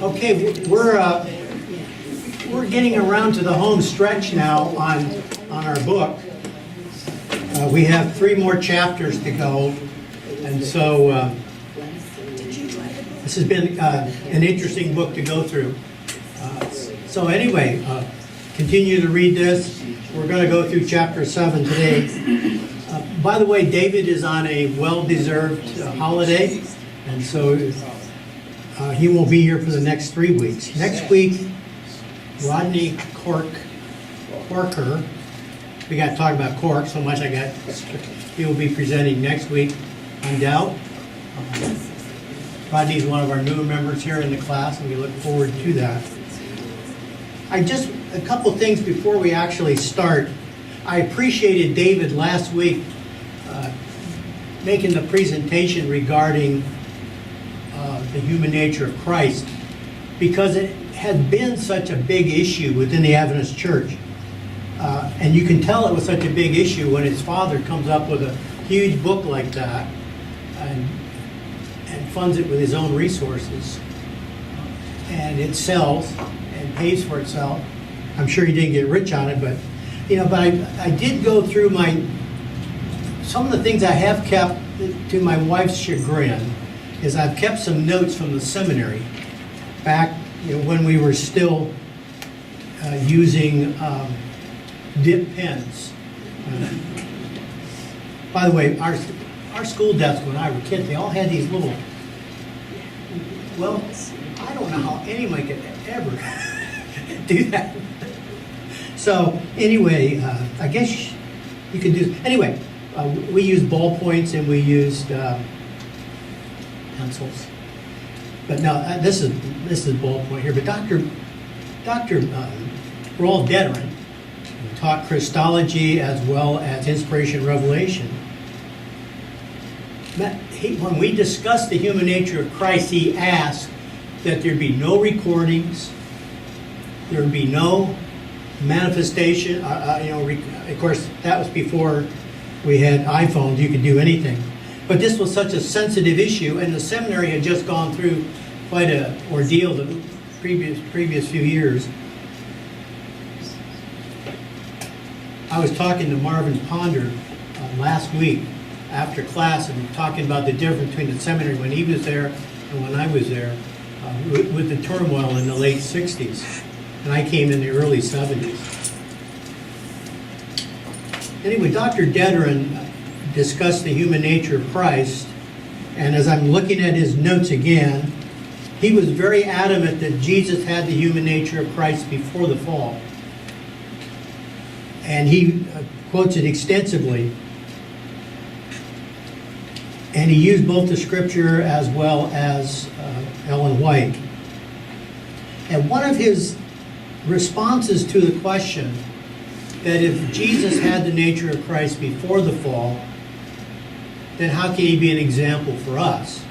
Okay, we're getting around to the home stretch now on our book. We have 3 more chapters to go, and so this has been an interesting book to go through. So anyway, continue to read this. We're going to go through chapter 7 today. By the way, David is on a well-deserved holiday, and so he won't be here for the next 3 weeks. Next week, Rodney Corker, we got to talk about Cork so much he will be presenting next week on doubt. Rodney's one of our newer members here in the class, and we look forward to that. A couple things before we actually start. I appreciated David last week making the presentation regarding the human nature of Christ, because it had been such a big issue within the Adventist church. And you can tell it was such a big issue when his father comes up with a huge book like that and funds it with his own resources. And it sells and pays for itself. I'm sure he didn't get rich on it, but I did go through some of the things I have kept, to my wife's chagrin, is I've kept some notes from the seminary back when we were still using dip pens. By the way, our school desks when I was a kid, they all had these little, well, I don't know how anyone could ever do that. So anyway, I guess you could do, anyway, we used ballpoints and we used pencils. But no, this is ballpoint here. But Dr. Roald Dederen taught Christology as well as Inspiration and Revelation. When we discussed the human nature of Christ, he asked that there be no recordings, there would be no manifestation. Of course, that was before we had iPhones. You could do anything. But this was such a sensitive issue, and the seminary had just gone through quite an ordeal the previous few years. I was talking to Marvin Ponder last week after class and talking about the difference between the seminary when he was there and when I was there with the turmoil in the late 60s. And I came in the early 70s. Anyway, Dr. Dederen discussed the human nature of Christ, and as I'm looking at his notes again, he was very adamant that Jesus had the human nature of Christ before the fall. And he quotes it extensively. And he used both the scripture as well as Ellen White. And one of his responses to the question that if Jesus had the nature of Christ before the fall, then how can he be an example for us?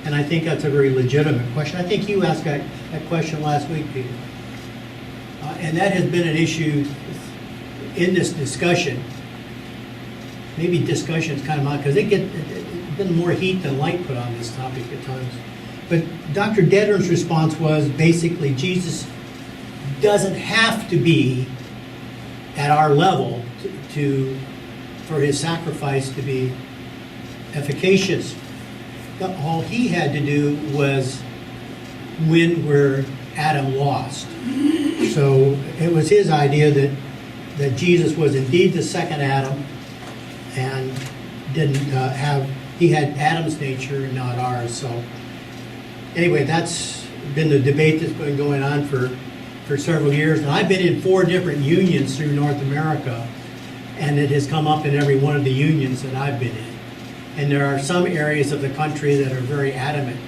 And I think that's a very legitimate question. I think you asked that question last week, Peter. And that has been an issue in this discussion. Maybe discussion is kind of odd because it's been more heat than light put on this topic at times. But Dr. Dederen's response was basically Jesus doesn't have to be at our level for his sacrifice to be efficacious. All he had to do was win where Adam lost. So it was his idea that Jesus was indeed the second Adam and he had Adam's nature and not ours. So anyway, that's been the debate that's been going on for several years. And I've been in 4 different unions through North America, and it has come up in every one of the unions that I've been in. And there are some areas of the country that are very adamant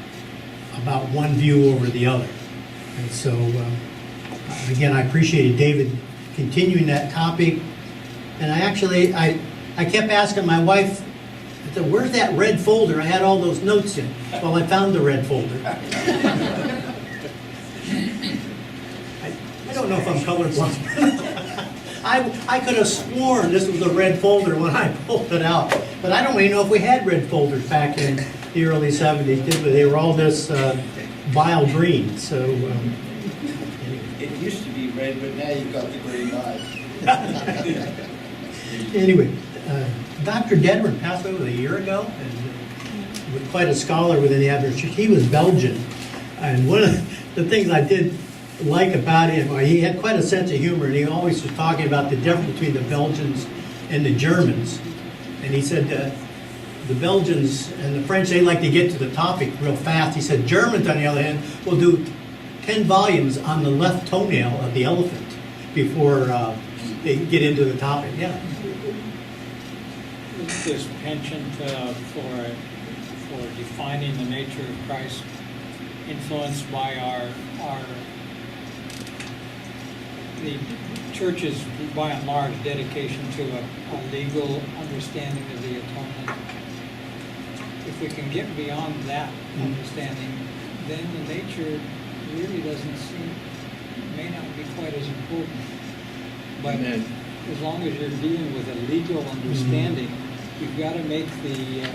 about one view over the other. And so, again, I appreciated David continuing that topic. And I kept asking my wife, I said, where's that red folder? I had all those notes in. Well, I found the red folder. I don't know if I'm colorblind. I could have sworn this was a red folder when I pulled it out. But I don't even know if we had red folders back in the early 70s, did we? They were all this vile green. So It used to be red, but now you've got the green light. anyway, Dr. Dedman passed away a year ago, and was quite a scholar within the Adventist Church. He was Belgian, and one of the things I did like about him, he had quite a sense of humor, and he always was talking about the difference between the Belgians and the Germans. And he said the Belgians and the French, they like to get to the topic real fast. He said Germans, on the other hand, will do 10 volumes on the left toenail of the elephant before they get into the topic. Yeah. This penchant for defining the nature of Christ, influenced by the church's, by and large, dedication to a legal understanding of the atonement. If we can get beyond that understanding, then the nature really doesn't seem, may not be quite as important. But as long as you're dealing with a legal understanding, you've got to make the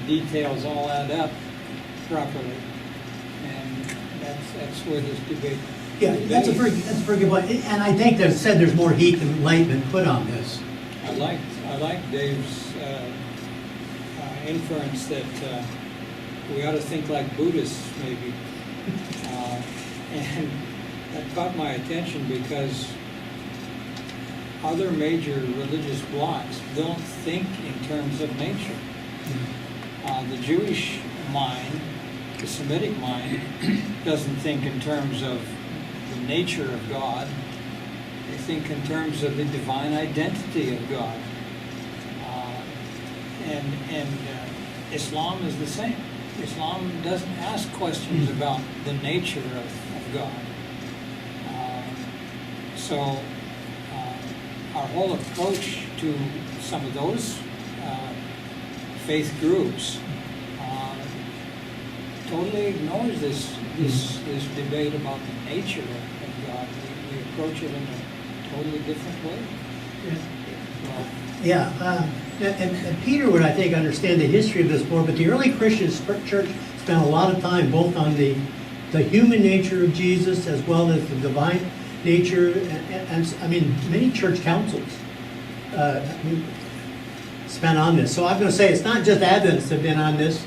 details all add up properly, and that's where this debate. Yeah, that's a very good point. And I think they said there's more heat and light been put on this. I like Dave's inference that we ought to think like Buddhists, maybe, and that caught my attention because other major religious blocs don't think in terms of nature. The Jewish mind, the Semitic mind, doesn't think in terms of the nature of God. They think in terms of the divine identity of God. And Islam is the same. Islam doesn't ask questions about the nature of God. So our whole approach to some of those faith groups totally ignores this debate about the nature of God. We approach it in a totally different way. And Peter would, I think, understand the history of this more, but the early Christian church spent a lot of time both on the human nature of Jesus as well as the divine nature, and I mean, many church councils spent on this. So I'm going to say it's not just Adventists have been on this,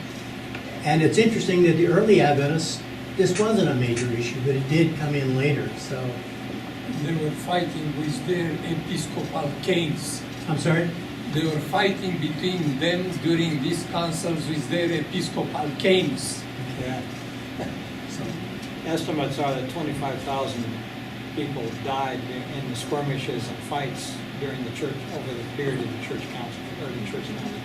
and it's interesting that the early Adventists, this wasn't a major issue, but it did come in later. So they were fighting with their episcopal canes. I'm sorry? They were fighting between them during these councils with their episcopal canes. Yeah. So, estimates are that 25,000 people died in the skirmishes and fights during the church, over the period of the church council, early church council.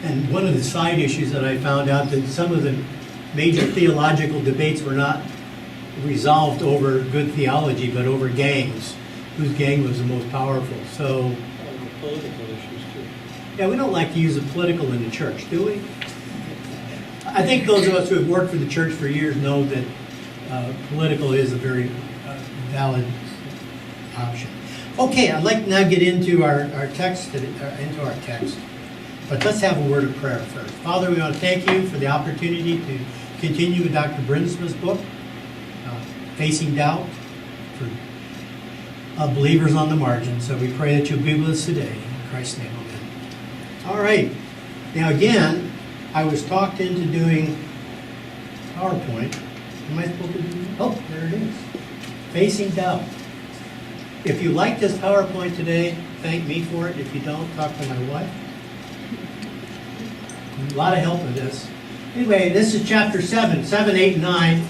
And one of the side issues that I found out that some of the major theological debates were not resolved over good theology, but over gangs, whose gang was the most powerful. So, Political issues too. yeah, we don't like to use the political in the church, do we? I think those of us who have worked for the church for years know that political is a very valid option. Okay, I'd like to now get into our text, but let's have a word of prayer first. Father, we want to thank you for the opportunity to continue with Dr. Bruinsma's book, Facing Doubt, for believers on the margin. So we pray that you'll be with us today. In Christ's name, amen. All right. Now again, I was talked into doing PowerPoint. Am I supposed to do that? Oh, there it is. Facing Doubt. If you like this PowerPoint today, thank me for it. If you don't, talk to my wife. A lot of help with this. Anyway, this is chapter 7, 8, and 9.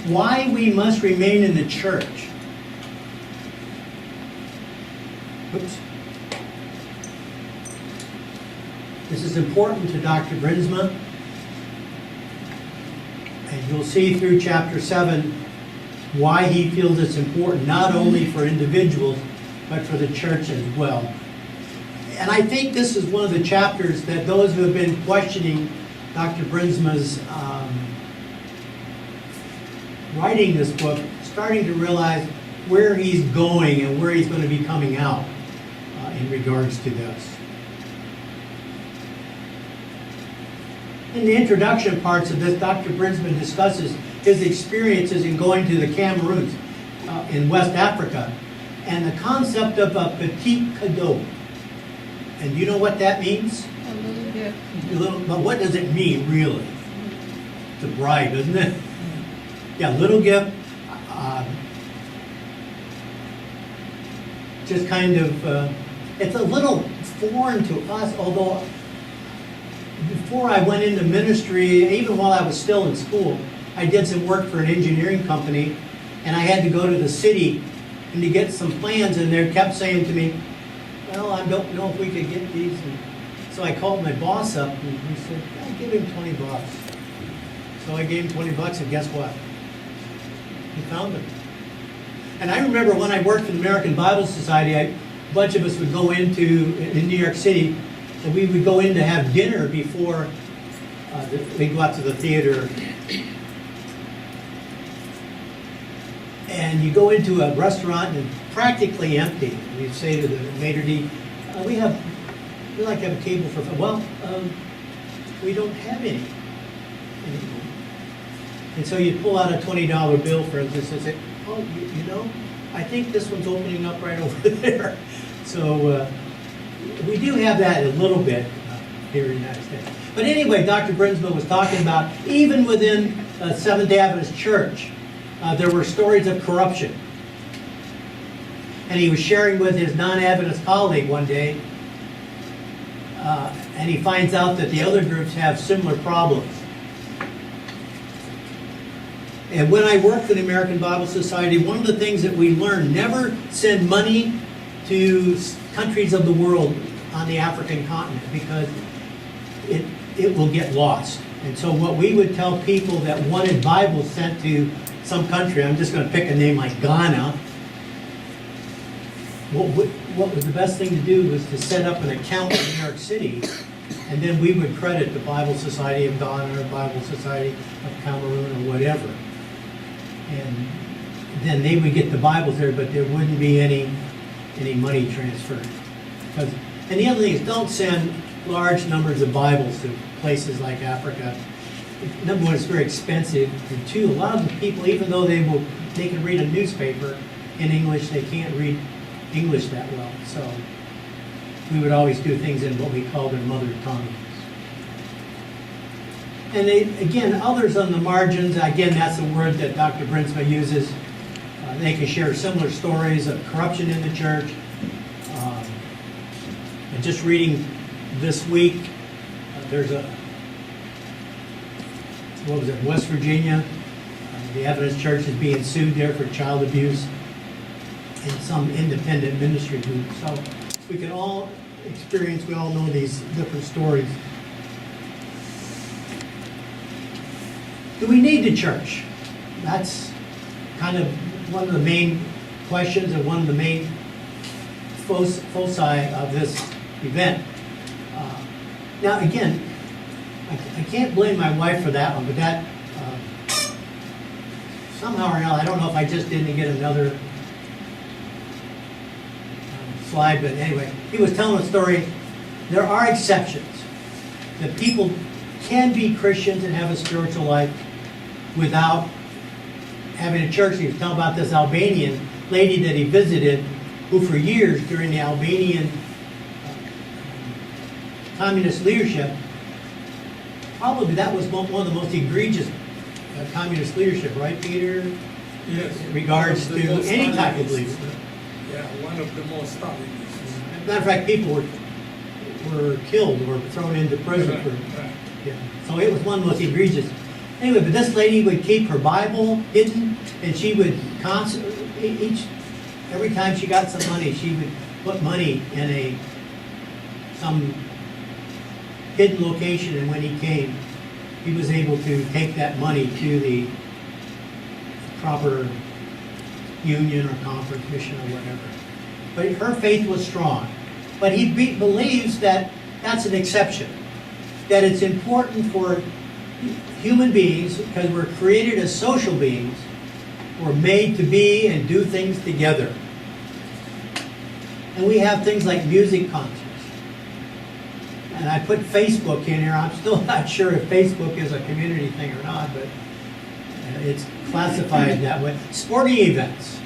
Why we must remain in the church. Oops. This is important to Dr. Bruinsma. And you'll see through chapter 7 why he feels it's important, not only for individuals, but for the church as well. And I think this is one of the chapters that those who have been questioning Dr. Bruinsma's writing this book, starting to realize where he's going and where he's going to be coming out in regards to this. In the introduction parts of this, Dr. Bruinsma discusses his experiences in going to the Cameroons in West Africa and the concept of a petit cadeau. And you know what that means? A little bit. But what does it mean, really? It's a bribe, isn't it? Yeah, little gift. Just kind of, it's a little foreign to us, although before I went into ministry, even while I was still in school, I did some work for an engineering company, and I had to go to the city and to get some plans, and they kept saying to me, well, I don't know if we could get these. And so I called my boss up, and he said, I'll give him $20. So I gave him $20, and guess what? He found them. And I remember when I worked for the American Bible Society, a bunch of us would go in New York City, and we would go in to have dinner before we'd go out to the theater. And you go into a restaurant and it's practically empty. And you say to the maitre d', we'd like to have a table for, well, we don't have any anymore. And so you pull out a $20 bill, for instance, and say, oh, you know, I think this one's opening up right over there. So we do have that a little bit here in the United States. But anyway, Dr. Bruinsma was talking about, even within Seventh-day Adventist Church, there were stories of corruption. And he was sharing with his non-Adventist colleague one day, and he finds out that the other groups have similar problems. And when I worked for the American Bible Society, one of the things that we learned, never send money to countries of the world on the African continent, because it will get lost. And so what we would tell people that wanted Bibles sent to some country, I'm just going to pick a name like Ghana, what was the best thing to do was to set up an account in New York City, and then we would credit the Bible Society of Ghana or Bible Society of Cameroon or whatever. And then they would get the Bibles there, but there wouldn't be any money transferred. And the other thing is, don't send large numbers of Bibles to places like Africa. Number one, it's very expensive. And two, a lot of the people, even though they can read a newspaper in English, they can't read English that well. So we would always do things in what we call their mother tongue. And again, others on the margins, again, that's a word that Dr. Bruinsma uses. They can share similar stories of corruption in the church. And just reading this week, there's West Virginia, the Adventist Church is being sued there for child abuse in some independent ministry group. So we can all experience, we all know these different stories. Do we need the church? That's kind of one of the main questions and one of the main foci of this event. Now again, I can't blame my wife for that one, but that somehow or another, I don't know if I just didn't get another slide, but anyway, he was telling a story. There are exceptions, that people can be Christians and have a spiritual life without having a church. He was telling about this Albanian lady that he visited, who for years during the Albanian communist leadership, probably that was one of the most egregious communist leadership, right, Peter? Yes. In regards to any type of leadership. Yeah, one of the most Stalinists. As a matter of fact, people were killed or thrown into prison for. Right. Yeah. So it was one of the most egregious. Anyway, but this lady would keep her Bible hidden, and she would every time she got some money, she would put money in some hidden location, and when he came, he was able to take that money to the proper union or conference, mission or whatever. But her faith was strong. But he believes that that's an exception. That it's important for human beings, because we're created as social beings, we're made to be and do things together. And we have things like music concerts. And I put Facebook in here. I'm still not sure if Facebook is a community thing or not, but it's classified that way. Sporting events.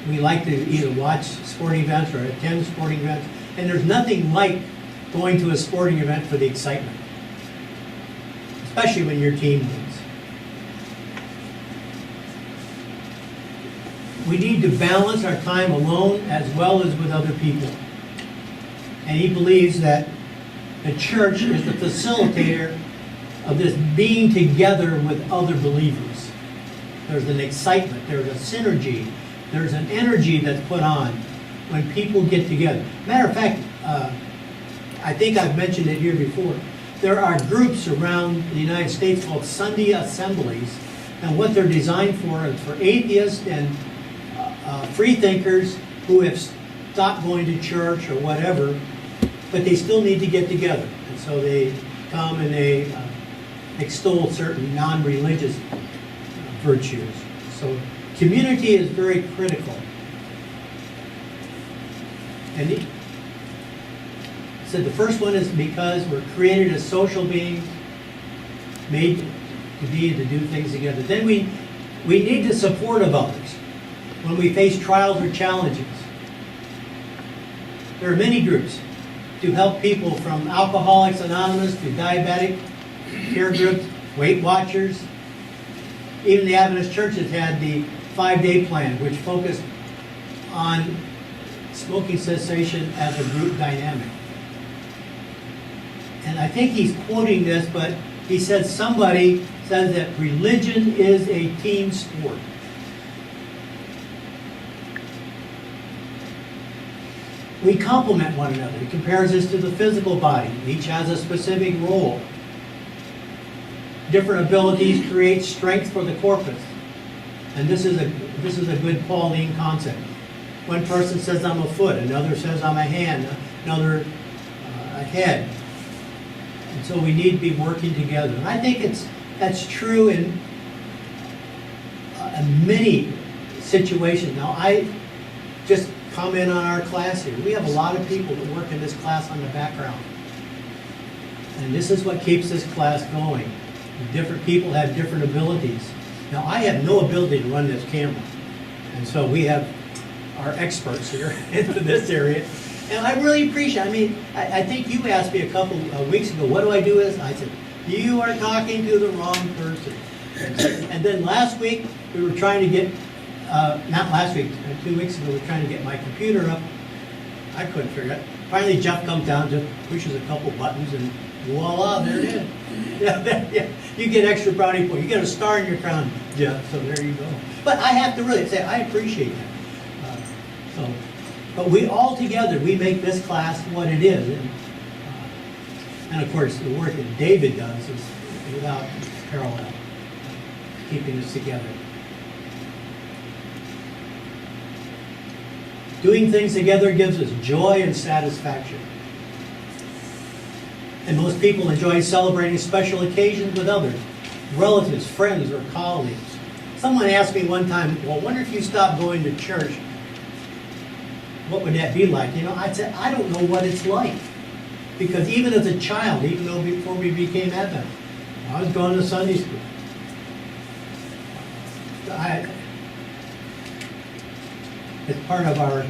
We like to either watch sporting events or attend sporting events, and there's nothing like going to a sporting event for the excitement, especially when your team wins. We need to balance our time alone as well as with other people. And he believes that the church is the facilitator of this being together with other believers. There's an excitement, there's a synergy, there's an energy that's put on when people get together. Matter of fact, I think I've mentioned it here before. There are groups around the United States called Sunday assemblies, and what they're designed for is for atheists and free thinkers who have stopped going to church or whatever, but they still need to get together. And so they come and they extol certain non-religious virtues. So community is very critical. And he said the first one is because we're created as social beings, made to do things together. Then we need the support of others when we face trials or challenges. There are many groups to help people, from Alcoholics Anonymous to diabetic care groups, Weight Watchers. Even the Adventist churches had the 5-day plan, which focused on smoking cessation as a group dynamic. And I think he's quoting this, but he said somebody says that religion is a team sport. We complement one another. He compares this to the physical body. Each has a specific role. Different abilities create strength for the corpus. And this is a good Pauline concept. One person says I'm a foot, another says I'm a hand, another a head. And so we need to be working together. And I think that's true in many situations. Now, I just comment on our class here. We have a lot of people that work in this class on the background. And this is what keeps this class going. Different people have different abilities. Now, I have no ability to run this camera. And so we have our experts here into this area. And I really appreciate it. I mean, I think you asked me a couple of weeks ago, what do I do with this? I said, you are talking to the wrong person. And then last week, we were trying to get, not last week, 2 weeks ago, we were trying to get my computer up. I couldn't figure it out. Finally, Jeff comes down, just pushes a couple buttons, and voila, there it is. Yeah, you get extra brownie points. You get a star in your crown, Jeff, so there you go. But I have to really say, I appreciate that. But we all together, we make this class what it is. And of course, the work that David does is without parallel, keeping us together. Doing things together gives us joy and satisfaction. And most people enjoy celebrating special occasions with others, relatives, friends, or colleagues. Someone asked me one time, well, I wonder if you stopped going to church, what would that be like? You know, I said, I don't know what it's like. Because even as a child, even though before we became Adventist, I was going to Sunday school. It's part of our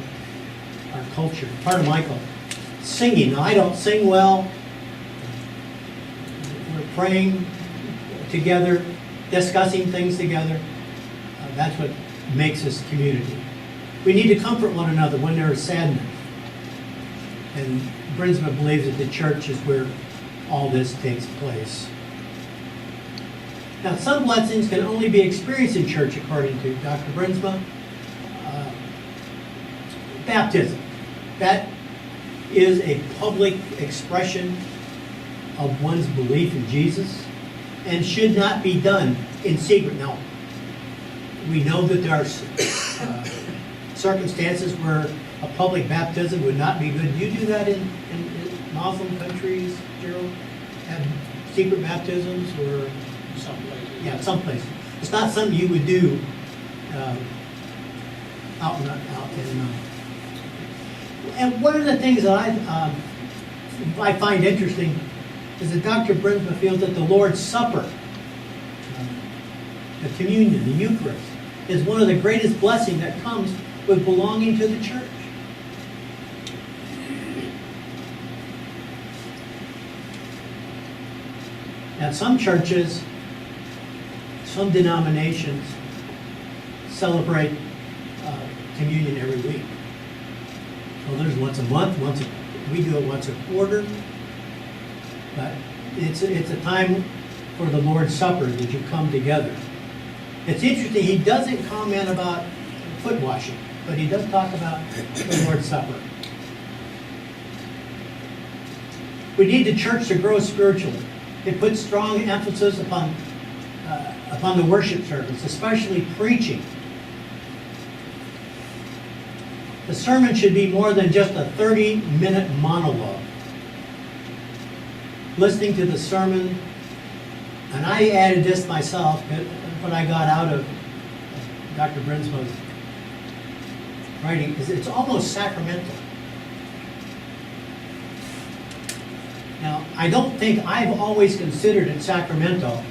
culture, part of my culture. Singing. Now, I don't sing well. We're praying together, discussing things together. That's what makes us community. We need to comfort one another when there is sadness. And Bruinsma believes that the church is where all this takes place. Now, some blessings can only be experienced in church, according to Dr. Bruinsma. Baptism. That is a public expression of one's belief in Jesus and should not be done in secret. Now, we know that there are circumstances where a public baptism would not be good. Do you do that in Muslim countries, Gerald? Have secret baptisms or? Some places. Yeah, some places. It's not something you would do And one of the things that I find interesting is that Dr. Bruinsma feels that the Lord's Supper, the communion, the Eucharist, is one of the greatest blessings that comes with belonging to the church. Now, some churches, some denominations celebrate communion every week. So there's once a month, we do it once a quarter. But it's a time for the Lord's Supper that you come together. It's interesting, he doesn't comment about foot washing, but he does talk about the Lord's Supper. We need the church to grow spiritually. It puts strong emphasis upon the worship service, especially preaching. The sermon should be more than just a 30-minute monologue. Listening to the sermon, and I added this myself when I got out of Dr. Bruinsma's writing, is it's almost sacramental. Now, I don't think I've always considered it sacramental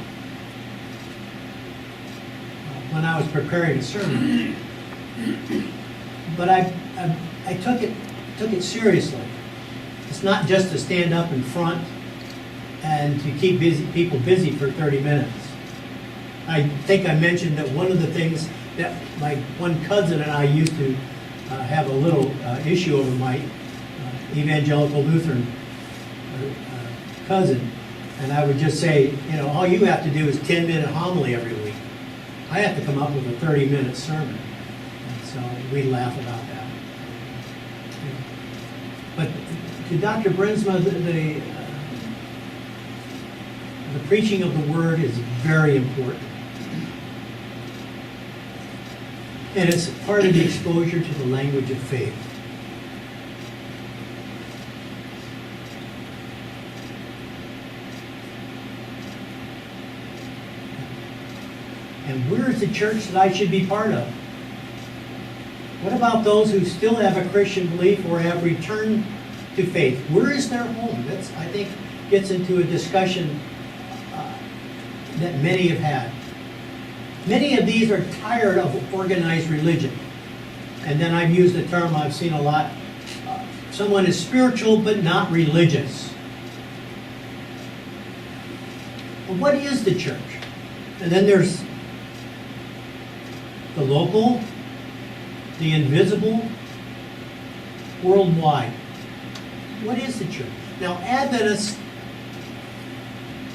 when I was preparing a sermon, but I took it seriously. It's not just to stand up in front and to keep people busy for 30 minutes. I think I mentioned that one of the things that my one cousin and I used to have a little issue over, my evangelical Lutheran cousin, and I would just say, all you have to do is 10-minute homily every week. I have to come up with a 30-minute sermon. And so we laugh about that. But to Dr. Bruinsma, the preaching of the word is very important. And it's part of the exposure to the language of faith. And where is the church that I should be part of? What about those who still have a Christian belief or have returned to faith? Where is their home? That's, I think, gets into a discussion that many have had. Many of these are tired of organized religion. And then I've used the term I've seen a lot, someone is spiritual but not religious. Well, what is the church? And then there's the local, the invisible, worldwide. What is the church? Now, Adventists,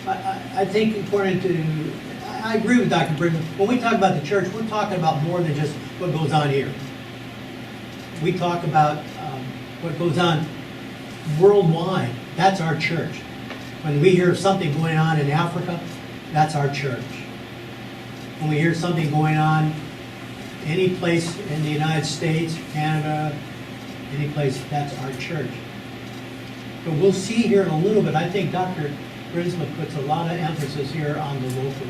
I think according to, I agree with Dr. Bruinsma. When we talk about the church, we're talking about more than just what goes on here. We talk about what goes on worldwide. That's our church. When we hear something going on in Africa, that's our church. When we hear something going on any place in the United States, Canada, any place, that's our church. But we'll see here in a little bit, I think Dr. Bruinsma puts a lot of emphasis here on the local.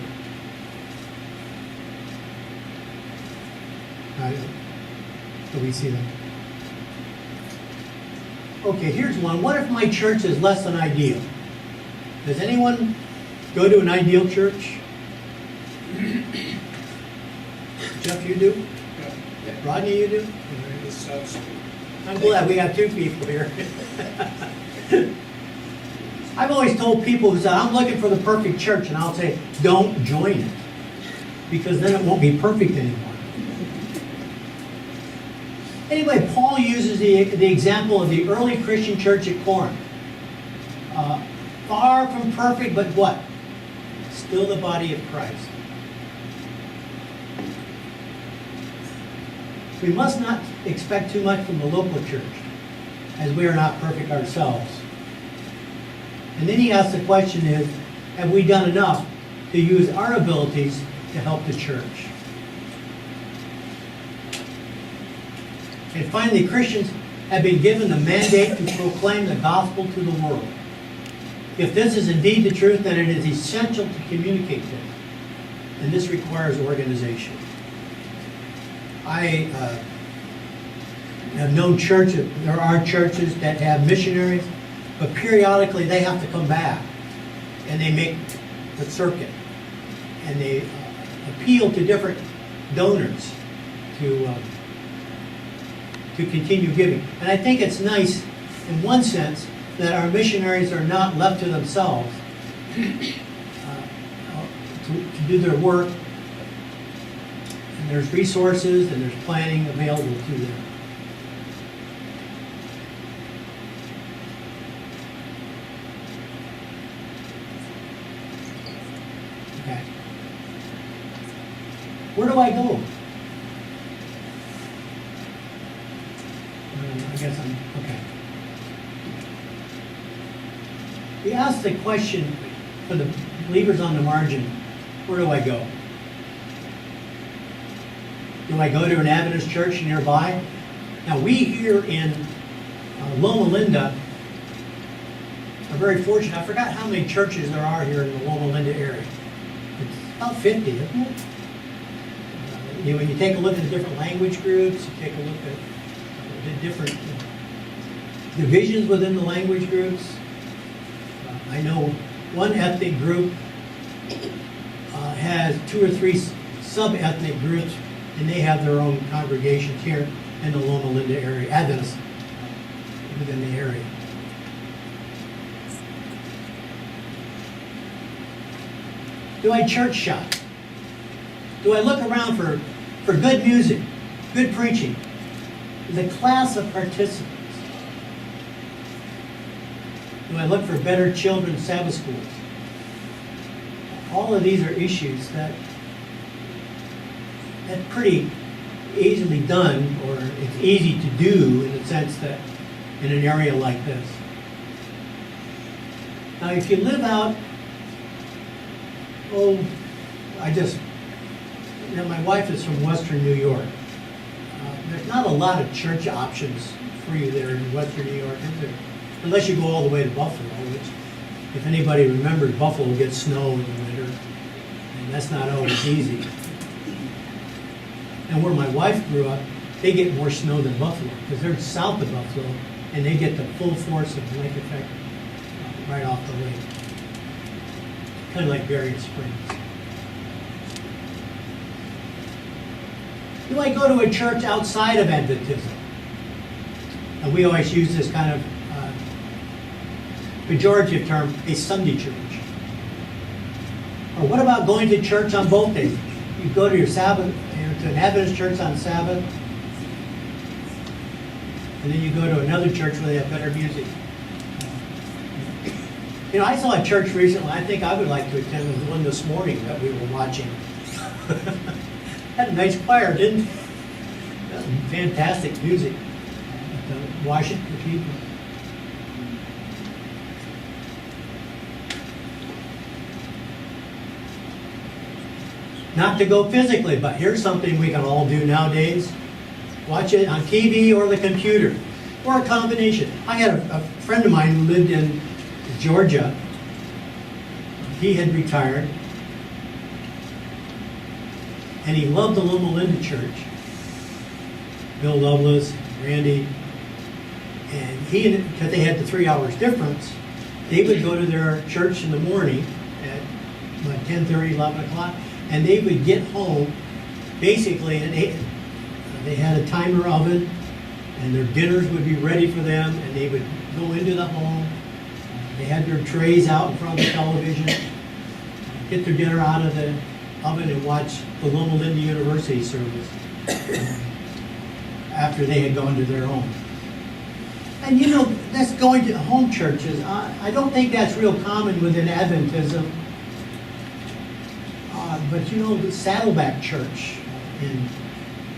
Do we see that? Okay, here's one. What if my church is less than ideal? Does anyone go to an ideal church? Jeff, you do? Yeah. Rodney, you do? Sounds good. I'm glad we have two people here. I've always told people who say, I'm looking for the perfect church, and I'll say, don't join it, because then it won't be perfect anymore. Anyway, Paul uses the example of the early Christian church at Corinth. Far from perfect, but what? Still the body of Christ. We must not expect too much from the local church, as we are not perfect ourselves. And then he asks the question is, have we done enough to use our abilities to help the church? And finally, Christians have been given the mandate to proclaim the gospel to the world. If this is indeed the truth, then it is essential to communicate this. And this requires organization. I have known churches, there are churches that have missionaries, but periodically they have to come back and they make the circuit and they appeal to different donors to continue giving. And I think it's nice in one sense that our missionaries are not left to themselves to do their work. And there's resources and there's planning available to them. Okay. Where do I go? I guess I'm, okay. We asked the question for the believers on the margin, where do I go? Do I go to an Adventist church nearby? Now we here in Loma Linda are very fortunate. I forgot how many churches there are here in the Loma Linda area. It's about 50, isn't it? When you take a look at the different language groups, you take a look at the different divisions within the language groups. I know one ethnic group has 2 or 3 sub-ethnic groups, and they have their own congregations here in the Loma Linda area, Adventist within the area. Do I church shop? Do I look around for good music, good preaching? The class of participants. Do I look for better children's Sabbath schools? All of these are issues that's pretty easily done, or it's easy to do in the sense that in an area like this. Now, if you live out, my wife is from Western New York. There's not a lot of church options for you there in Western New York, is there? Unless you go all the way to Buffalo, which, if anybody remembers, Buffalo gets snow in the winter, and that's not always easy. And where my wife grew up, they get more snow than Buffalo, because they're south of Buffalo, and they get the full force of the lake effect right off the lake. Kind of like Berrien Springs. Do I go to a church outside of Adventism? And we always use this kind of pejorative term, a Sunday church. Or what about going to church on both days? You go to your Sabbath, to an Adventist church on Sabbath, and then you go to another church where they have better music. You know, I saw a church recently, I think I would like to attend the one this morning that we were watching. Had a nice choir, didn't it? Fantastic music at the Washington Cathedral. Not to go physically, but here's something we can all do nowadays. Watch it on TV or the computer, or a combination. I had a friend of mine who lived in Georgia. He had retired, and he loved the Loma Linda Church. Bill Loveless, Randy, and because they had the 3 hours difference, they would go to their church in the morning at 10:30, 11 o'clock, and they would get home basically at 8. They had a timer oven, and their dinners would be ready for them, and they would go into the home. They had their trays out in front of the television, get their dinner out of the oven and watch the Loma Linda University service after they had gone to their home. And you know, that's going to home churches. I don't think that's real common within Adventism. But you know, the Saddleback Church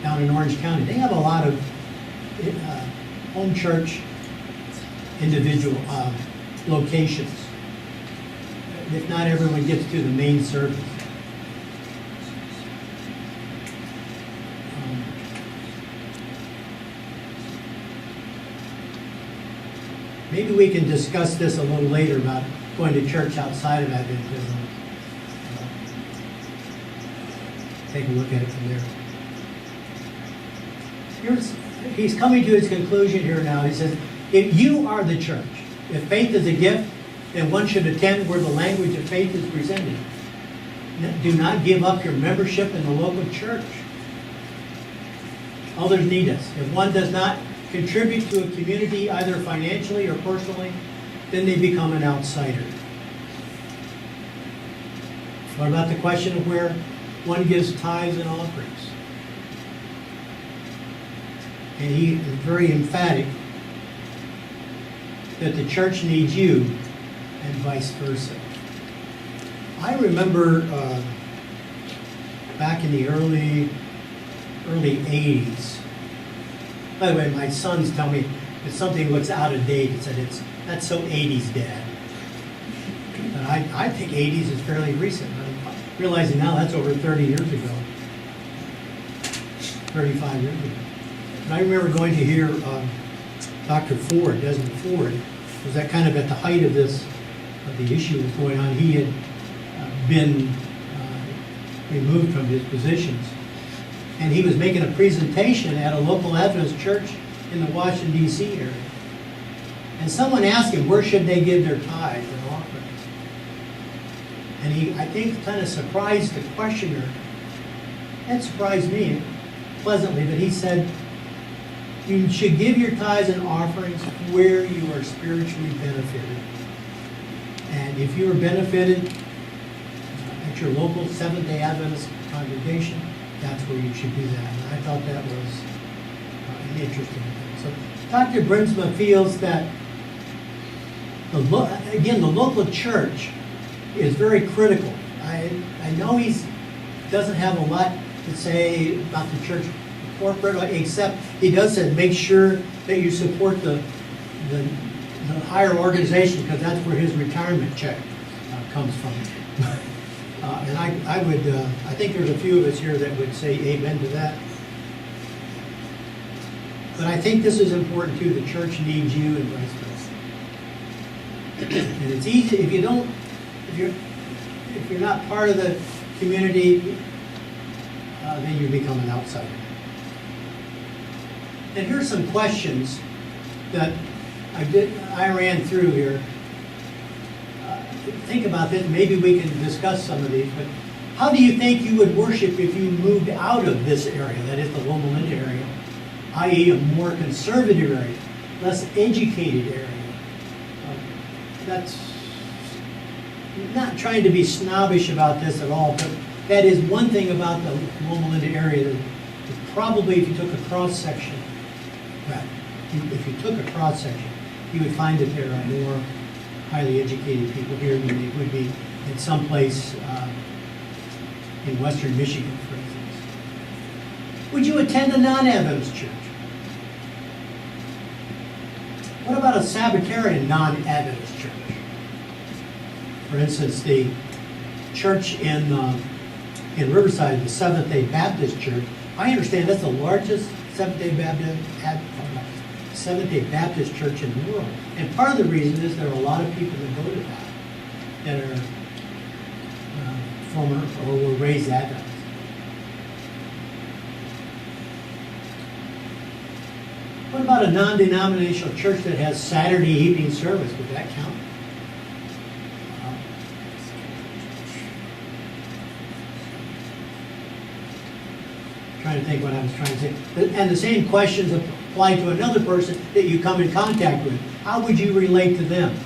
down in Orange County, they have a lot of home church individual locations. If not everyone gets to the main service. Maybe we can discuss this a little later about going to church outside of Adventism. Take a look at it from there. Here's he's coming to his conclusion here now. He says, if you are the church, if faith is a gift, then one should attend where the language of faith is presented. Do not give up your membership in the local church. Others need us. If one does not contribute to a community, either financially or personally, then they become an outsider. What about the question of where one gives tithes and offerings? And he is very emphatic that the church needs you and vice versa. I remember back in the early 80s. By the way, my sons tell me if something looks out of date, it said that's so 80s, Dad. And I think 80s is fairly recent. I'm realizing now that's over 30 years ago, 35 years ago. And I remember going to hear Dr. Ford, Desmond Ford, was that kind of at the height of the issue that was going on. He had been removed from his positions. And he was making a presentation at a local Adventist church in the Washington, D.C. area. And someone asked him, where should they give their tithes and offerings? And he, I think, kind of surprised the questioner. That surprised me pleasantly, but he said, you should give your tithes and offerings where you are spiritually benefited. And if you are benefited at your local Seventh-day Adventist congregation, that's where you should do that. And I thought that was an interesting thing. So Dr. Bruinsma feels that, the local church is very critical. I know he doesn't have a lot to say about the church corporate, except he does say make sure that you support the higher organization, because that's where his retirement check comes from. And I think there's a few of us here that would say amen to that. But I think this is important too. The church needs you and vice versa. And it's easy if you're not part of the community, then you become an outsider. And here's some questions that I ran through here. Think about this. Maybe we can discuss some of these. But how do you think you would worship if you moved out of this area, that is the Loma Linda area, i.e. a more conservative area, less educated area? That's not trying to be snobbish about this at all, but that is one thing about the Loma Linda area that probably, if you took a cross section, you would find that there are more highly educated people here than they would be in some place in western Michigan, for instance. Would you attend a non-Adventist church? What about a Sabbatarian non-Adventist church? For instance, the church in Riverside, the Seventh-day Baptist Church, I understand that's the largest Seventh-day Baptist church in the world. And part of the reason is there are a lot of people that go to that are former or were raised Adventists. What about a non-denominational church that has Saturday evening service? Would that count? Trying to think what I was trying to say. And the same questions apply to another person that you come in contact with. How would you relate to them?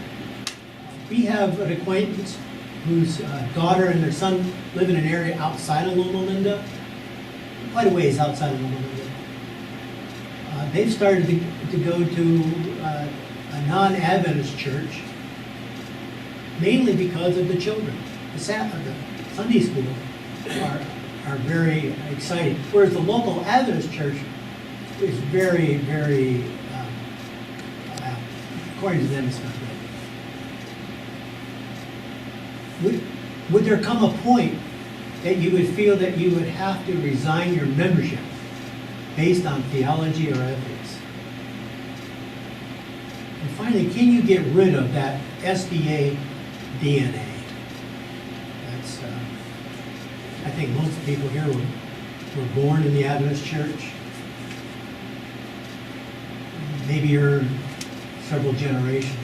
We have an acquaintance whose daughter and their son live in an area outside of Loma Linda, quite a ways outside of Loma Linda. They've started to go to a non-Adventist church, mainly because of the children. The Sunday school are very exciting. Whereas the local Adventist church is very, very, according to them, it's not good. Would there come a point that you would feel that you would have to resign your membership based on theology or ethics? And finally, can you get rid of that SDA DNA? That's, I think most people here were born in the Adventist church. maybe you're several generations.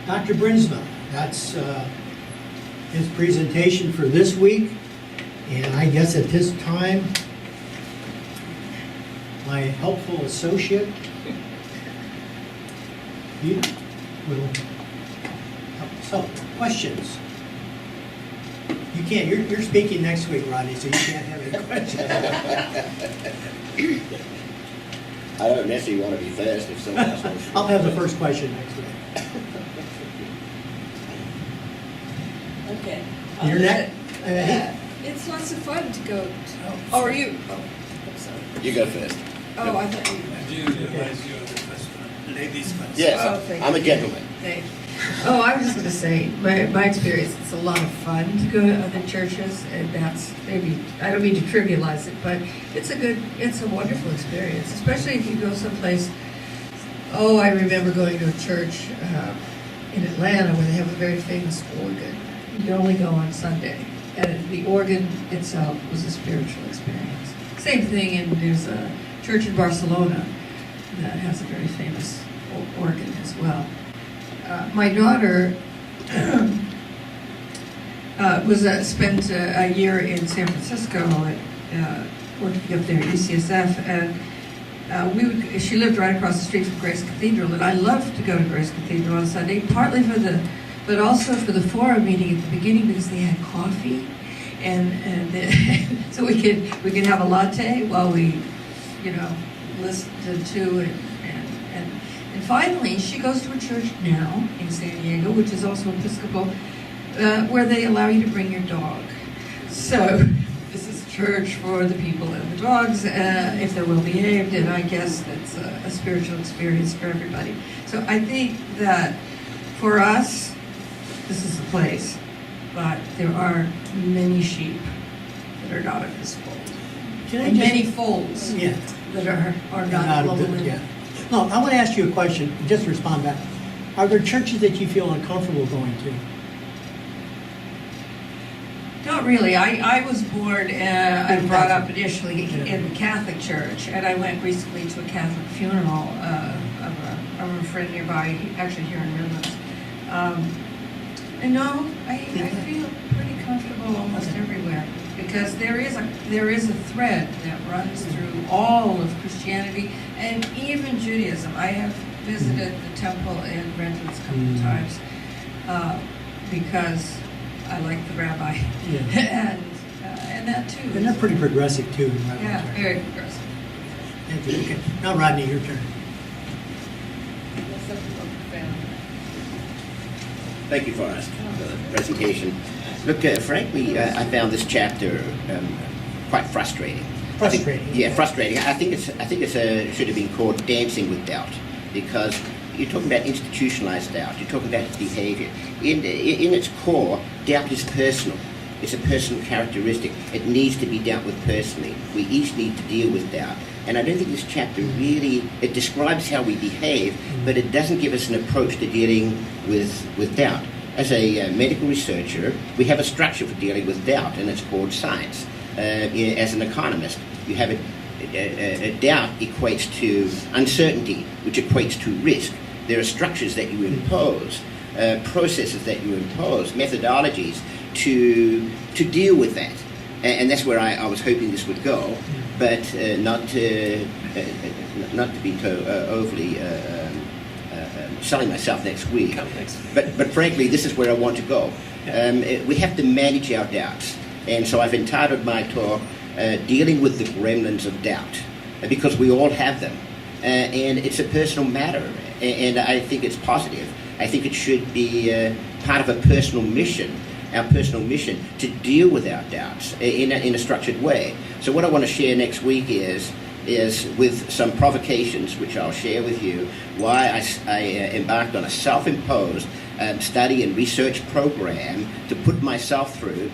Dr. Bruinsma, that's his presentation for this week. And I guess at this time, my helpful associate, Peter, will help us out. Questions? You can't, you're speaking next week, Rodney, so you can't have any questions. I don't necessarily want to be first if someone else wants to. I'll have the first question next week. Okay. You're next. It's lots of fun to go. Oh, are you? Oh, I'm sorry. You go first. Oh, I thought you. Do you realize you're the first one? Ladies first. Yes, Oh, thank I'm a you. gentleman. Thank you. Oh, I was just going to say, my experience, it's a lot of fun to go to other churches, and that's maybe, I don't mean to trivialize it, but it's a wonderful experience, especially if you go someplace. Oh, I remember going to a church in Atlanta where they have a very famous organ. You only go on Sunday, and the organ itself was a spiritual experience. Same thing, and there's a church in Barcelona that has a very famous organ as well. My daughter spent a year in San Francisco working up there at UCSF, and she lived right across the street from Grace Cathedral, and I loved to go to Grace Cathedral on Sunday, partly but also for the forum meeting at the beginning because they had coffee, and so we could have a latte while we, listened to and finally she goes to a church now in San Diego, which is also Episcopal, where they allow you to bring your dog. So this is a church for the people and the dogs, if they're well behaved, and I guess that's a spiritual experience for everybody. So I think that for us, this is the place, but there are many sheep that are not of this fold, and many folds Yeah. that are not Out of global. the- yeah. No, I want to ask you a question, just respond back. Are there churches that you feel uncomfortable going to? Not really. I was born and brought up initially in the Catholic Church, and I went recently to a Catholic funeral of a friend nearby, actually here in Redlands. And no, I feel pretty comfortable almost everywhere, because there is a thread that runs through all of Christianity and even Judaism. I have visited the temple in Redlands a couple of times because I like the rabbi, Yeah. and that too. And they're pretty progressive too. In Redlands, Yeah, right? very progressive. Thank you. Okay. Now, Rodney, your turn. Thank you, Forrest, for the presentation. Look, frankly, I found this chapter quite frustrating. Frustrating. Frustrating. I think it should have been called Dancing with Doubt, because you're talking about institutionalized doubt. You're talking about behavior. In its core, doubt is personal. It's a personal characteristic. It needs to be dealt with personally. We each need to deal with doubt. And I don't think this chapter really, it describes how we behave, but it doesn't give us an approach to dealing with doubt. As a medical researcher, we have a structure for dealing with doubt, and it's called science. As an economist, you have a doubt equates to uncertainty, which equates to risk. There are structures that you impose, processes that you impose, methodologies to deal with that. And that's where I was hoping this would go, but not to be overly selling myself next week. But frankly, this is where I want to go. We have to manage our doubts. And so I've entitled my talk, Dealing with the Gremlins of Doubt, because we all have them. And it's a personal matter, and I think it's positive. I think it should be part of a personal mission, our personal mission, to deal with our doubts in a structured way. So what I want to share next week is with some provocations, which I'll share with you, why I embarked on a self-imposed study and research program to put myself through,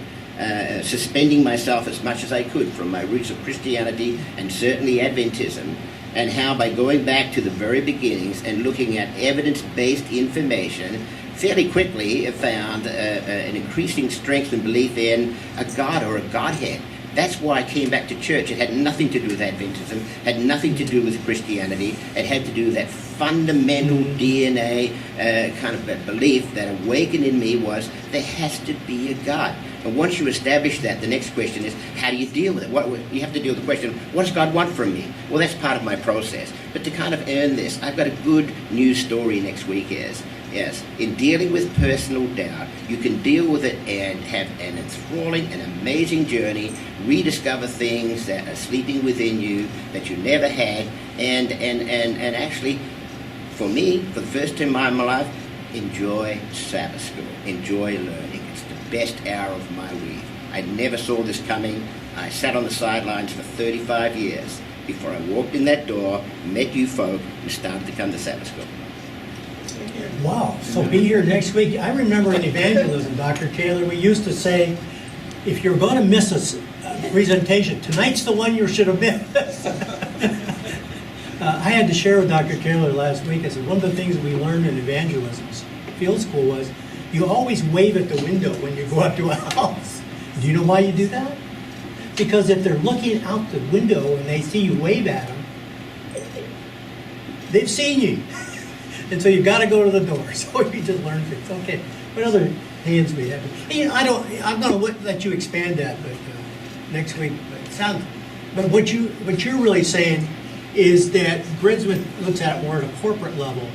suspending myself as much as I could from my roots of Christianity and certainly Adventism, and how by going back to the very beginnings and looking at evidence-based information, fairly quickly found an increasing strength and belief in a God or a Godhead That's why I came back to church. It had nothing to do with Adventism, had nothing to do with Christianity. It had to do with that fundamental DNA kind of belief that awakened in me was there has to be a God. And once you establish that, the next question is, how do you deal with it? You have to deal with the question, what does God want from me? Well, that's part of my process. But to kind of earn this, I've got a good news story next week is, yes, in dealing with personal doubt, you can deal with it and have an enthralling and amazing journey, rediscover things that are sleeping within you that you never had, and actually, for me, for the first time in my life, enjoy Sabbath school, enjoy learning. It's the best hour of my week. I never saw this coming. I sat on the sidelines for 35 years before I walked in that door, met you folk, and started to come to Sabbath school. Wow, so be here next week. I remember in evangelism, Dr. Taylor, we used to say, if you're going to miss a presentation, tonight's the one you should have missed. I had to share with Dr. Taylor last week, I said, one of the things we learned in evangelism field school was, you always wave at the window when you go up to a house. Do you know why you do that? Because if they're looking out the window and they see you wave at them, they've seen you. And so you've got to go to the door. So you just learn things. Okay. What other hands we have? You know, I'm going to let you expand that, but next week. But what you're really saying is that Bruinsma looks at it more at a corporate level,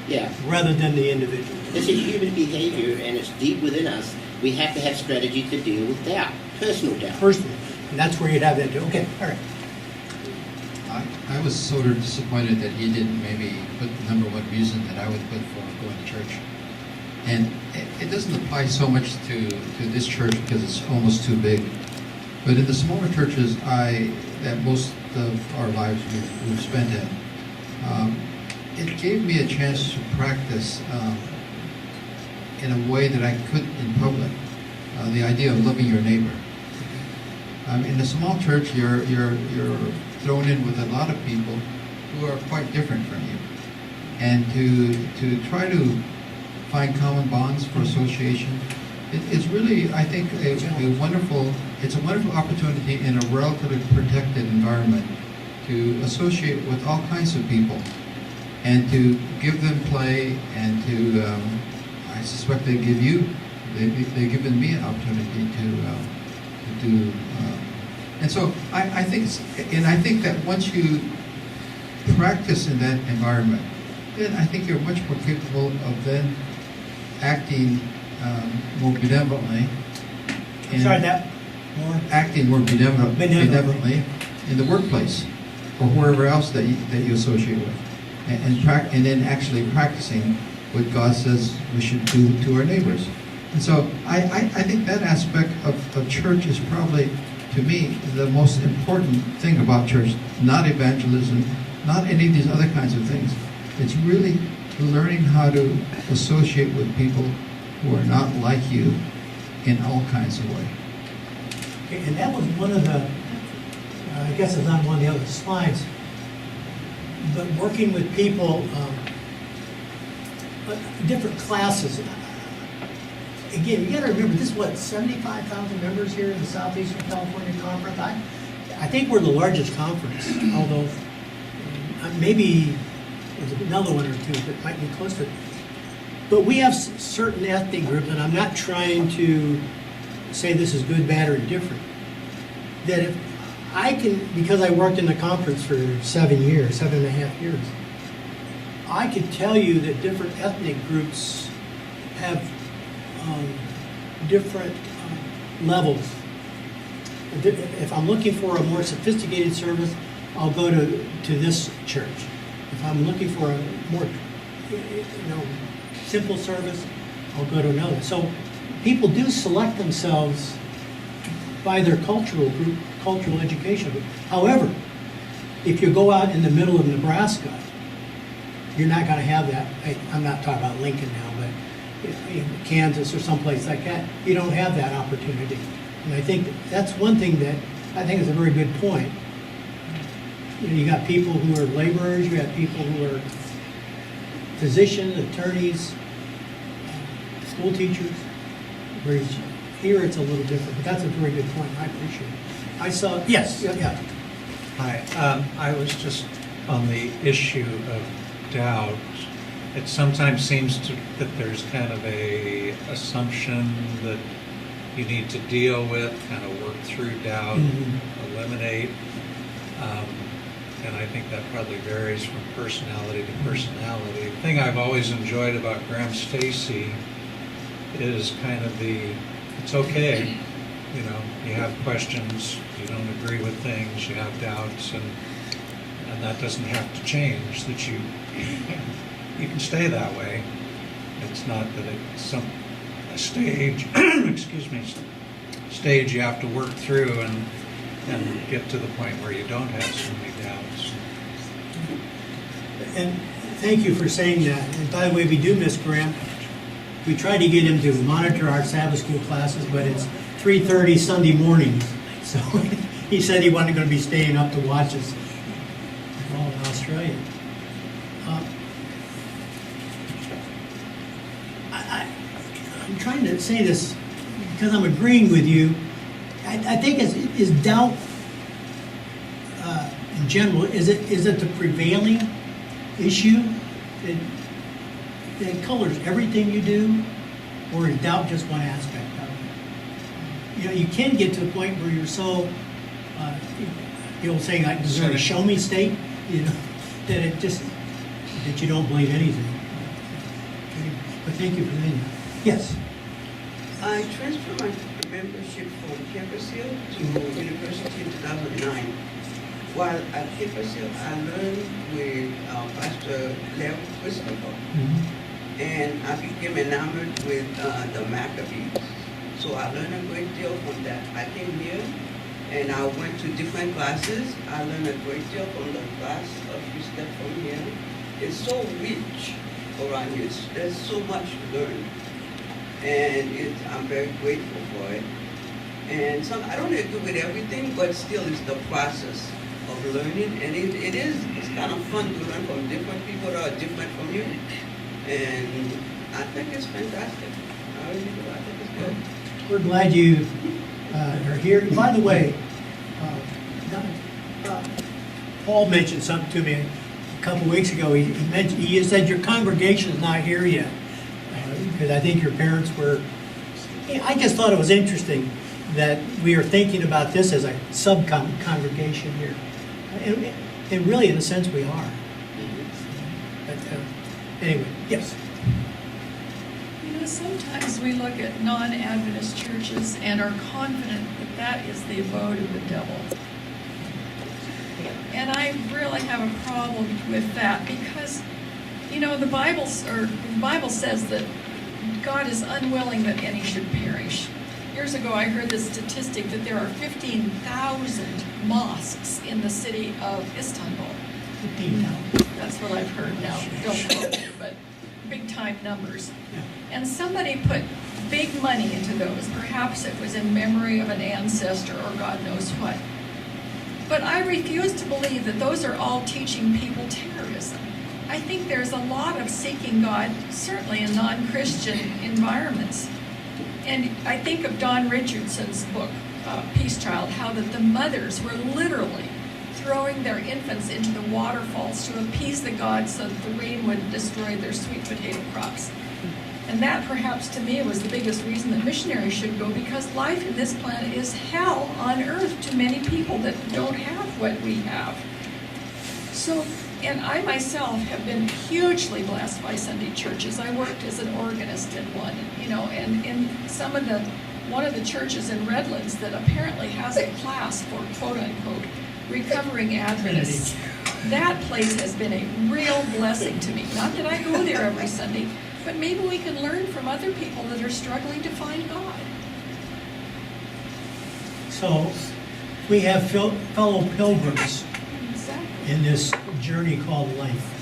Yeah. rather than the individual. It's a human behavior, and it's deep within us. We have to have strategy to deal with doubt, personal doubt. Personally, and that's where you'd have that too. Okay. All right. I was sort of disappointed that he didn't maybe put the number one reason that I would put for going to church. And it doesn't apply so much to this church because it's almost too big. But in the smaller churches that most of our lives we've spent in, it gave me a chance to practice in a way that I couldn't in public, the idea of loving your neighbor. In a small church, you're thrown in with a lot of people who are quite different from you, and to try to find common bonds for association, it's really, I think, a wonderful opportunity in a relatively protected environment to associate with all kinds of people and to give them play, and to I suspect they've given me an opportunity to do. And so I think that once you practice in that environment, then I think you're much more capable of then acting more benevolently. Try that more. Acting more benevolently in the workplace or wherever else that you associate with, and then actually practicing what God says we should do to our neighbors. And so I think that aspect of church is probably, to me, the most important thing about church, not evangelism, not any of these other kinds of things. It's really learning how to associate with people who are not like you in all kinds of ways. Okay, and that was one of the, I guess it's on one of the other slides, but working with people, different classes. Again, you got to remember, this is what, 75,000 members here in the Southeastern California Conference? I think we're the largest conference, although maybe there's another one or two that might be close to it. But we have certain ethnic groups, and I'm not trying to say this is good, bad, or indifferent, that if I can, because I worked in the conference for 7.5 years, I could tell you that different ethnic groups have different levels. If I'm looking for a more sophisticated service, I'll go to this church. If I'm looking for a more simple service, I'll go to another. So people do select themselves by their cultural group, cultural education. However, if you go out in the middle of Nebraska, you're not going to have that. I'm not talking about Lincoln now, but in Kansas or someplace like that, you don't have that opportunity. And I think that's one thing that I think is a very good point. You got people who are laborers, you got people who are physicians, attorneys, school teachers. Whereas here it's a little different, but that's a very good point. I appreciate it. I saw, yes, yeah. Hi, I was just on the issue of doubt. It sometimes seems that there's kind of a assumption that you need to deal with, kind of work through doubt, eliminate. And I think that probably varies from personality to personality. The thing I've always enjoyed about Graham Stacy is kind of it's okay. You know, you have questions, you don't agree with things, you have doubts, and that doesn't have to change, that you can stay that way. It's not that it's a stage, excuse me, stage you have to work through and get to the point where you don't have so many doubts. And thank you for saying that. And by the way, we do miss Graham. We tried to get him to monitor our Sabbath school classes, but it's 3:30 Sunday mornings. So he said he wasn't going to be staying up to watch us all in Australia. I'm trying to say this because I'm agreeing with you. I think is doubt in general, is it the prevailing issue that colors everything you do, or is doubt just one aspect of it? You know, you can get to the point where you're so, the old saying, like, sort of show me state, you know, that you don't believe anything. Okay. But thank you for saying that. Yes. I transferred my membership from Campus Hill to University in 2009. While at Campus Hill, I learned with Pastor Leo Christopher, and I became enamored with the Maccabees. So I learned a great deal from that. I came here, and I went to different classes. I learned a great deal from the class a few steps from here. It's so rich around here. There's so much to learn. And I'm very grateful for it. And I don't agree with everything, but still it's the process of learning. And it's kind of fun to learn from different people that are different from you. And I think it's fantastic. I really do. I think it's good. We're glad you are here. By the way, Paul mentioned something to me a couple weeks ago. He said your congregation is not here yet. Because I think your parents were, I just thought it was interesting that we are thinking about this as a sub-congregation here. And really, in a sense, we are. But anyway, yes. You know, sometimes we look at non-Adventist churches and are confident that that is the abode of the devil. And I really have a problem with that because, you know, the Bible says that God is unwilling that any should perish. Years ago, I heard the statistic that there are 15,000 mosques in the city of Istanbul. 15,000. That's what I've heard now. Don't quote me, but big-time numbers. And somebody put big money into those. Perhaps it was in memory of an ancestor or God knows what. But I refuse to believe that those are all teaching people terrorism. I think there's a lot of seeking God, certainly in non-Christian environments. And I think of Don Richardson's book, Peace Child, how that the mothers were literally throwing their infants into the waterfalls to appease the gods so that the rain would destroy their sweet potato crops. And that perhaps to me was the biggest reason that missionaries should go, because life in this planet is hell on earth to many people that don't have what we have. So, and I myself have been hugely blessed by Sunday churches. I worked as an organist in one, you know, and in one of the churches in Redlands that apparently has a class for quote-unquote recovering Adventists. That place has been a real blessing to me. Not that I go there every Sunday, but maybe we can learn from other people that are struggling to find God. So we have fellow pilgrims Exactly. in this journey called life.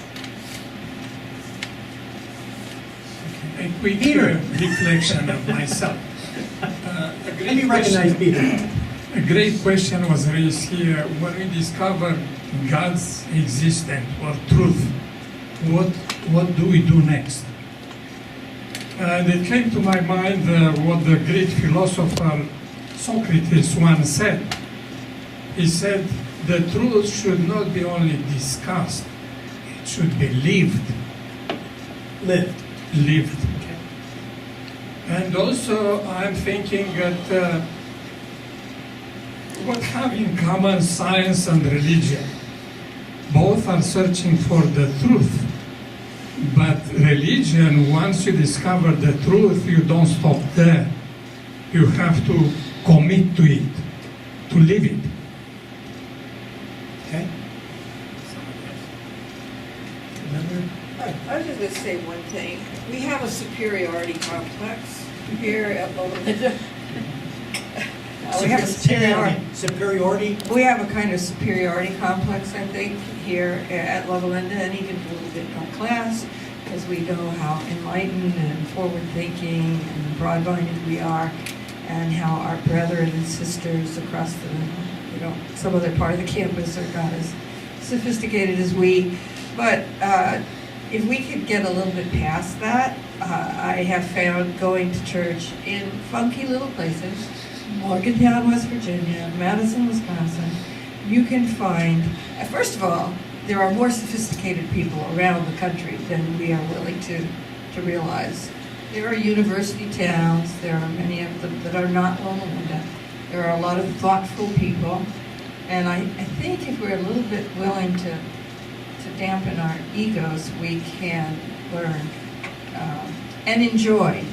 A quick Peter. reflection of myself. Let me recognize Peter. A great question was raised here. When we discover God's existence or truth, what do we do next? It came to my mind what the great philosopher Socrates once said. he said the truth should not be only discussed, it should be lived. Lived. Lived. Okay. And also, I'm thinking that what have in common science and religion? Both are searching for the truth. But religion, once you discover the truth, you don't stop there. You have to commit to it, to live it. Okay. Another? I was just going to say one thing. We have a superiority complex here at Loma. We have a Superiority? We have a kind of superiority complex, I think, here at Loma Linda, and even a little bit in our class, because we know how enlightened and forward-thinking and broad-minded we are, and how our brethren and sisters across the, some other part of the campus are not as sophisticated as we. But if we could get a little bit past that, I have found going to church in funky little places, Morgantown, West Virginia, Madison, Wisconsin, you can find, first of all, there are more sophisticated people around the country than we are willing to realize. There are university towns, there are many of them that are not Loma Linda. There are a lot of thoughtful people, and I think if we're a little bit willing to dampen our egos, we can learn and enjoy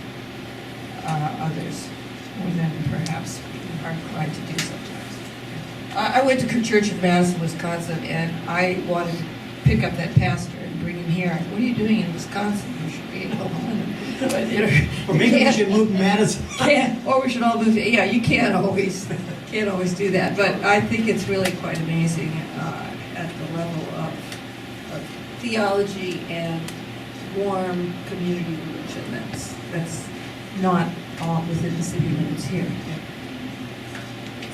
others more than perhaps we are inclined to do sometimes. I went to church in Madison, Wisconsin, and I wanted to pick up that pastor and bring him here. What are you doing in Wisconsin? You should be in Loma Linda. But, Or maybe we should move to Madison. Or we should all move. Yeah, you can't always do that. But I think it's really quite amazing at the level of theology and warm community religion. That's not all within the city limits here.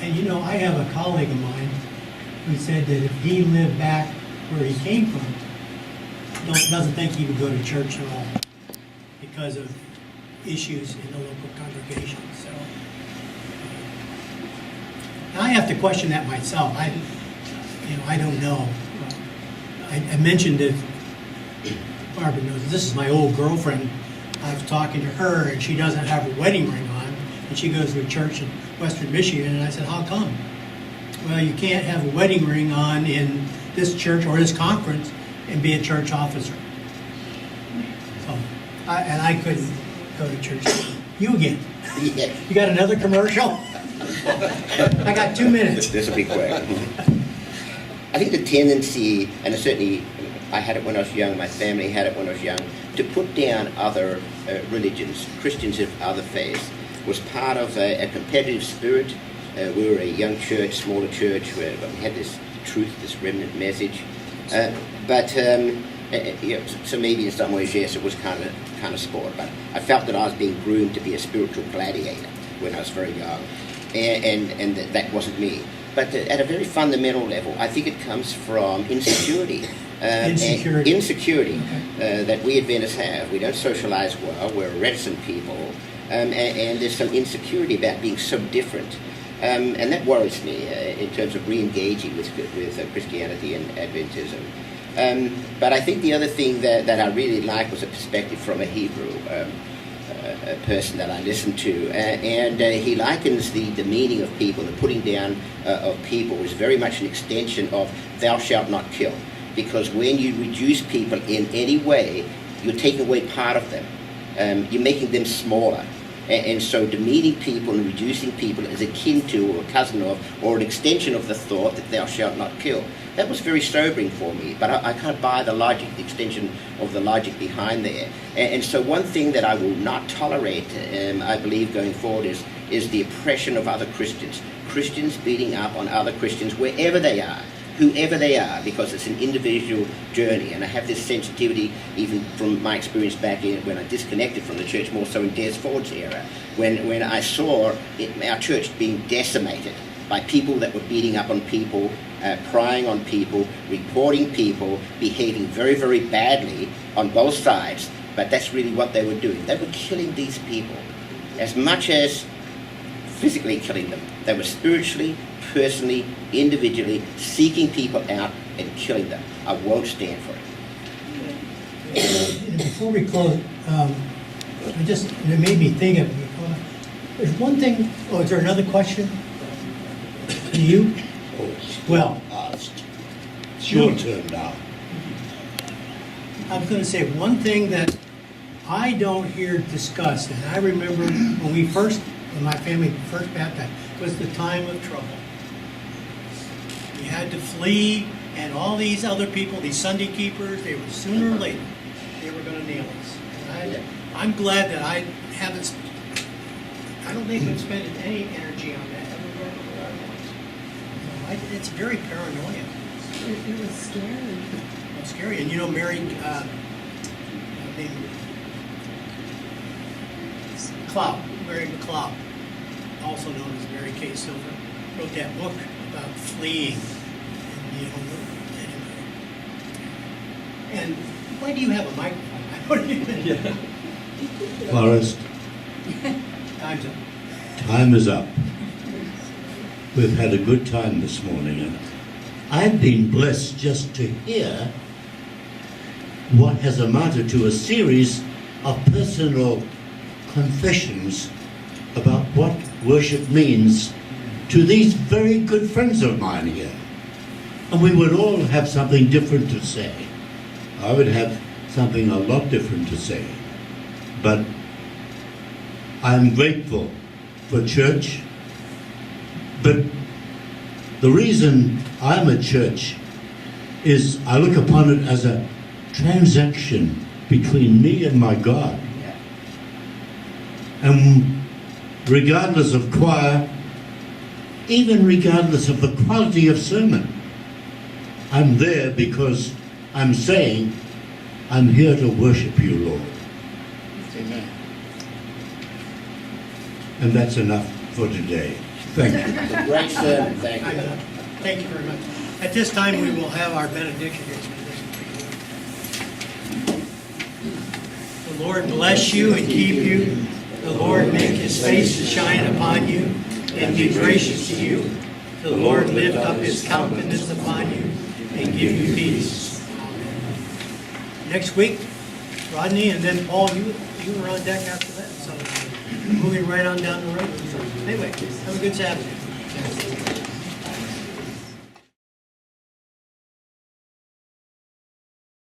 And I have a colleague of mine who said that if he lived back where he came from, doesn't think he would go to church at all because of issues in the local congregation. So I have to question that myself. I don't know. I mentioned that Barbara knows this is my old girlfriend. I was talking to her, and she doesn't have a wedding ring on, and she goes to a church in Western Michigan, and I said, how come? Well, you can't have a wedding ring on in this church or this conference and be a church officer. So, I couldn't go to church. You again. Yeah. You got another commercial? I got 2 minutes. This will be quick. I think the tendency, and certainly I had it when I was young, my family had it when I was young, to put down other religions, Christians of other faiths, was part of a competitive spirit. We were a young church, smaller church, where we had this truth, this remnant message. So maybe in some ways, yes, it was kind of sport. But I felt that I was being groomed to be a spiritual gladiator when I was very young, and that wasn't me. But at a very fundamental level, I think it comes from insecurity. Insecurity that we Adventists have. We don't socialize well. We're reticent people, and there's some insecurity about being so different, and that worries me in terms of re-engaging with Christianity and Adventism. But I think the other thing that I really like was a perspective from a Hebrew a person that I listened to, and he likens the meaning of people, the putting down of people, is very much an extension of "thou shalt not kill." Because when you reduce people in any way, you're taking away part of them. You're making them smaller. And so demeaning people and reducing people is akin to, or a cousin of, or an extension of the thought that thou shalt not kill. That was very sobering for me, but I can't buy the logic, the extension of the logic behind there. And so one thing that I will not tolerate, I believe, going forward is the oppression of other Christians. Christians beating up on other Christians wherever they are, whoever they are, because it's an individual journey. And I have this sensitivity even from my experience back in when I disconnected from the church, more so in Des Ford's era, when I saw our church being decimated by people that were beating up on people, prying on people, reporting people, behaving very, very badly on both sides. But that's really what they were doing. They were killing these people. As much as physically killing them. They were spiritually, personally, individually seeking people out and killing them. I won't stand for it. And before we close, it made me think of, there's one thing, is there another question? To you? Well, Asked. It's your turn now. I was gonna say, one thing that I don't hear discussed, and I remember when my family first baptized, was the time of trouble. You had to flee, and all these other people, these Sunday keepers, they were sooner or later, they were gonna nail us. And I'm glad that I don't think we've spent any energy on that, ever going over our lives. So it's very paranoia. It was scary. It's scary. And you know, Mary, Mary McLeod, also known as Mary Kay Silver, wrote that book about fleeing. And why do you have a microphone? I don't even. Forrest, Time's up. time is up. We've had a good time this morning, and I've been blessed just to hear what has amounted to a series of personal confessions about what worship means to these very good friends of mine here. And we would all have something different to say. I would have something a lot different to say. But I'm grateful for church. But the reason I'm a church is I look upon it as a transaction between me and my God. And regardless of choir, even regardless of the quality of sermon, I'm there because I'm saying, I'm here to worship you, Lord. Amen. And that's enough for today. Thank you. It's a great sermon. Thank you. Thank you very much. At this time, we will have our benediction. The Lord bless you and keep you. The Lord make his face to shine upon you and be gracious to you. The Lord lift up his countenance upon you and give you peace. Next week, Rodney, and then Paul, you were on deck after that. So moving right on down the road. So anyway, have a good Sabbath.